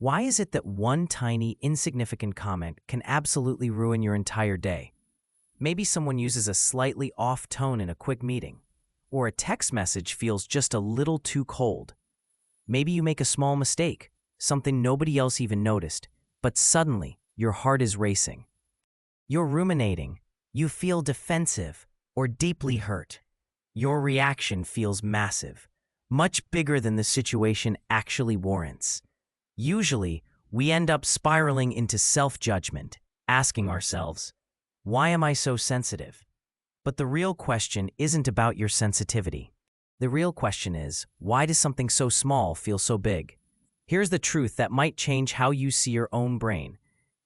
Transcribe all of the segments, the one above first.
Why is it that one tiny, insignificant comment can absolutely ruin your entire day? Maybe someone uses a slightly off tone in a quick meeting, or a text message feels just a little too cold. Maybe you make a small mistake, something nobody else even noticed, but suddenly your heart is racing. You're ruminating, you feel defensive or deeply hurt. Your reaction feels massive, much bigger than the situation actually warrants. Usually, we end up spiraling into self-judgment, asking ourselves, why am I so sensitive? But the real question isn't about your sensitivity. The real question is, why does something so small feel so big? Here's the truth that might change how you see your own brain.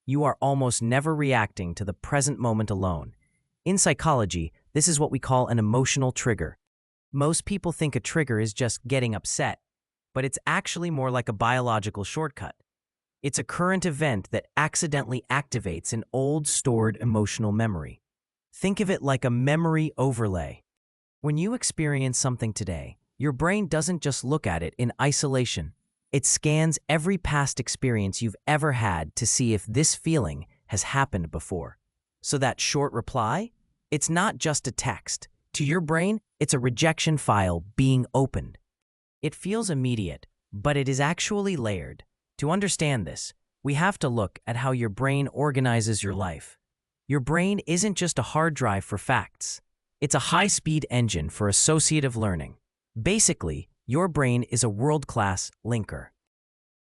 You are almost never reacting to the present moment alone. In psychology, this is what we call an emotional trigger. Most people think a trigger is just getting upset, but it's actually more like a biological shortcut. It's a current event that accidentally activates an old stored emotional memory. Think of it like a memory overlay. When you experience something today, your brain doesn't just look at it in isolation. It scans every past experience you've ever had to see if this feeling has happened before. So that short reply, it's not just a text. To your brain, it's a rejection file being opened. It feels immediate, but it is actually layered. To understand this, we have to look at how your brain organizes your life. Your brain isn't just a hard drive for facts. It's a high-speed engine for associative learning. Basically, your brain is a world-class linker.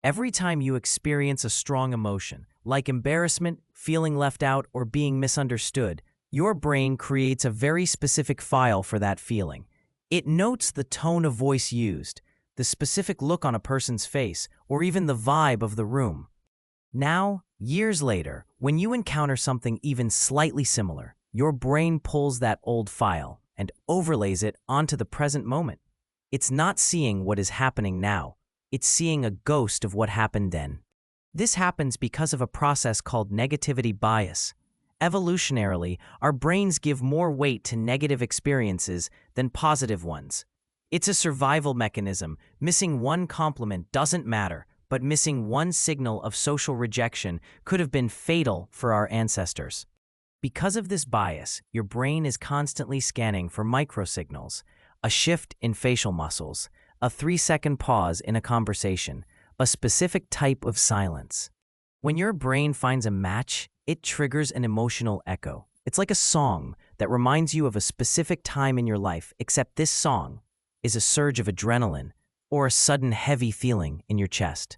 Every time you experience a strong emotion, like embarrassment, feeling left out, or being misunderstood, your brain creates a very specific file for that feeling. It notes the tone of voice used, the specific look on a person's face, or even the vibe of the room. Now, years later, when you encounter something even slightly similar, your brain pulls that old file and overlays it onto the present moment. It's not seeing what is happening now. It's seeing a ghost of what happened then. This happens because of a process called negativity bias. Evolutionarily, our brains give more weight to negative experiences than positive ones. It's a survival mechanism. Missing one compliment doesn't matter, but missing one signal of social rejection could have been fatal for our ancestors. Because of this bias, your brain is constantly scanning for microsignals, a shift in facial muscles, a 3-second pause in a conversation, a specific type of silence. When your brain finds a match, it triggers an emotional echo. It's like a song that reminds you of a specific time in your life, except this song is a surge of adrenaline or a sudden heavy feeling in your chest.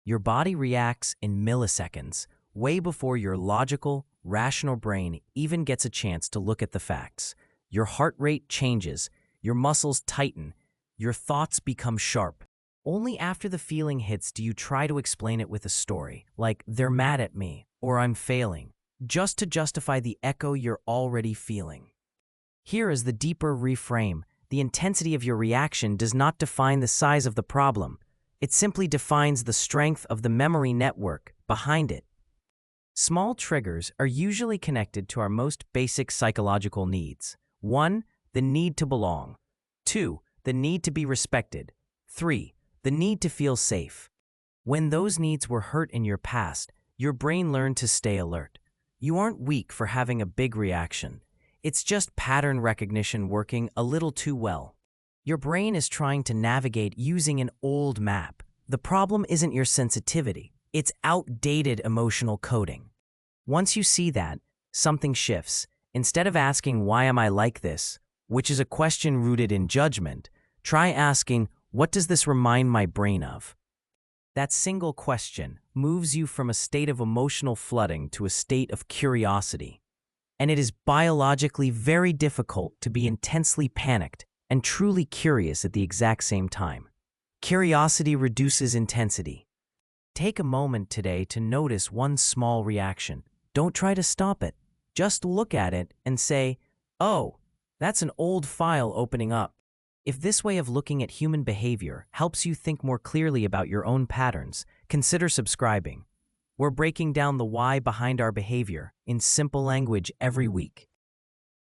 Your body reacts in milliseconds, way before your logical, rational brain even gets a chance to look at the facts. Your heart rate changes, your muscles tighten, your thoughts become sharp. Only after the feeling hits do you try to explain it with a story, like they're mad at me or I'm failing, just to justify the echo you're already feeling. Here is the deeper reframe. The intensity of your reaction does not define the size of the problem. It simply defines the strength of the memory network behind it. Small triggers are usually connected to our most basic psychological needs. 1. The need to belong. 2. The need to be respected. 3. The need to feel safe. When those needs were hurt in your past, your brain learned to stay alert. You aren't weak for having a big reaction. It's just pattern recognition working a little too well. Your brain is trying to navigate using an old map. The problem isn't your sensitivity. It's outdated emotional coding. Once you see that, something shifts. Instead of asking, why am I like this, which is a question rooted in judgment, try asking, what does this remind my brain of? That single question moves you from a state of emotional flooding to a state of curiosity. And it is biologically very difficult to be intensely panicked and truly curious at the exact same time. Curiosity reduces intensity. Take a moment today to notice one small reaction. Don't try to stop it. Just look at it and say, oh, that's an old file opening up. If this way of looking at human behavior helps you think more clearly about your own patterns, consider subscribing. We're breaking down the why behind our behavior in simple language every week.